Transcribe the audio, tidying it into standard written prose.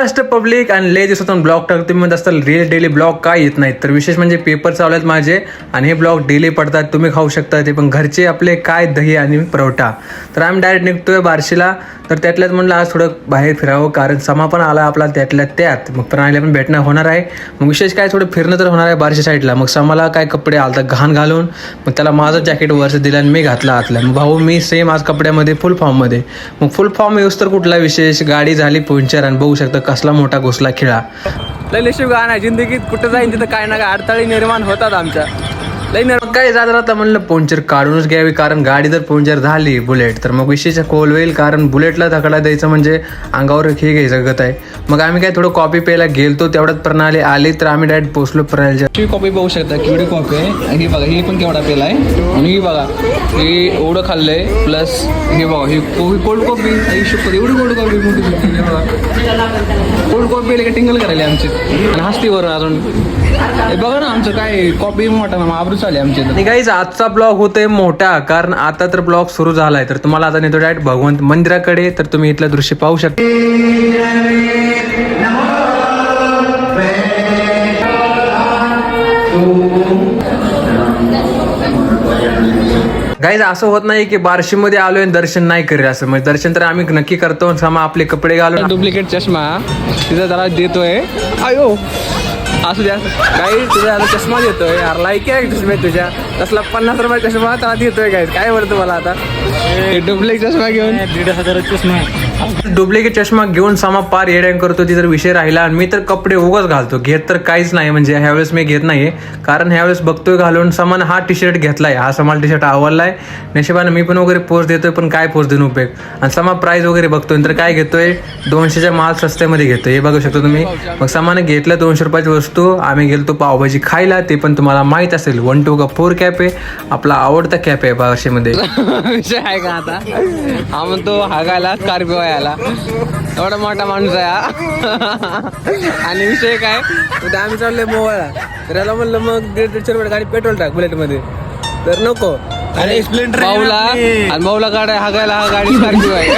First public आणि लय दिवसातून ब्लॉग टाकतो. तुम्ही म्हणत असताल रिअल डेली ब्लॉग काय येत नाहीत, तर विशेष म्हणजे पेपर चालू आहेत माझे आणि हे ब्लॉग डेली पडतात. तुम्ही खाऊ शकता ते पण घरचे आपले काय दही आणि परोठा. तर आम्ही डायरेक्ट निघतोय बार्शीला. तर त्यातल्यात म्हणलं आज थोडं बाहेर फिरावं, कारण समापन आला आपला त्यातल्या त्यात. मग प्रणालीला पण भेटणं होणार आहे. मग विशेष काय थोडं फिरणं तर होणार आहे बार्शी साईडला. मग समाला काय कपडे आलता घाण घालून, मग त्याला माझं जॅकेट वरच दिलं आणि मी घातलं आतलं. मग भाऊ मी सेम आज कपड्यामध्ये फुल फॉर्ममध्ये. मग फुल फॉर्म यूज तर कुठला विशेष, गाडी झाली पंक्चर आणि बघू शकता कसला मोठा घुसला खिळा. लय नशीब गाणं आहे जिंदगीत, कुठं जाईन तिथं काय ना काय अडथळे निर्माण होतात आमच्या. लई काय जात राहता म्हणलं पंक्चर काढूनच घ्यावी, कारण गाडी जर पंक्चर झाली बुलेट तर मग विशेष कोल होईल. कारण बुलेटला धकडा द्यायचं म्हणजे अंगावर हे घ्यायचं गत आहे. मग आम्ही काय थोडं कॉपी प्यायला गेलतो, तेवढ्यात प्रणाली आली तर आम्ही डायरेक्ट पोचलो प्रणालीच्या. कॉपी बघू शकता केवढी कॉपी आहे. हे बघा हे पण केवढा पेला आहे आणि हे बघा हे एवढं खाल्लंय. प्लस हे बघा हे कोल्ड कॉपी एवढी कोल्ड कॉपी मोठी बघा. कोल्ड कॉपी का टिंगल करायला आमची आणि हस्तीवर अजून हे बघा ना आमचं काय कॉपी मोठा ना आबरूच आले आमचे. गाईज आजचा ब्लॉग होतोय मोठा, कारण आता तर ब्लॉग सुरू झालाय. तर तुम्हाला आता नेतो डायरेक्ट भगवंत मंदिराकडे. तर तुम्ही इथलं दृश्य पाहू शकता. गाईज असं होत नाही की बार्शीमध्ये आलोय आणि दर्शन नाही करेल असं. म्हणजे दर्शन तर आम्ही नक्की करतो. समा आपले कपडे घालून डुप्लिकेट चष्मा तिथं त्याला देतोय. आयो असू द्या काही तुझ्या आता चष्मा देतोय यार. लाईक आहे चष्मा तुझ्या तसला 50 रुपये चष्मा त्याला देतोय. काय काय बोलतो मला आता डुप्लिकेट चष्मा घेऊन 1,500 चष्मा डुप्लिकेट चष्मा घेऊन समा पार येड्यां करतो. ती जर विषय राहिला. आणि मी तर कपडे उगाच घालतो, घेत तर काहीच नाही. म्हणजे ह्यावेळेस मी घेत नाहीये, कारण ह्यावेळेस बघतोय घालून. समान हा टी शर्ट घेतलाय, हा समाल टी शर्ट आवडलाय. नशिबाने मी पण वगैरे पोस्ट देतोय, पण काय पोस्ट देऊन उपयोग. आणि समा प्राइस वगैरे बघतोय तर काय घेतोय 200च्या माल सस्त्यामध्ये घेतोय. हे बघू शकतो तुम्ही. मग समाने घेतलं 200 रुपयाची वस्तू. आम्ही गेलतो पावभाजी खायला, ते पण तुम्हाला माहित असेल 1 2 4 कॅफे आपला आवडता कॅफे आहे बार्शीमध्ये. विषय आहे का आता हा म्हणतो हागायला कार याला एवढा मोठा माणूस आहे आणि विषय काय उद्या आम्ही चाललोय मोवाला. तर याला म्हणलं मग 150 रुपये गाडी पेट्रोल टाक बुलेटमध्ये, तर नको. आणि स्प्लेंडर भाऊला गाड्या हागायला हा गाडी स्कॉर्पिओ आहे.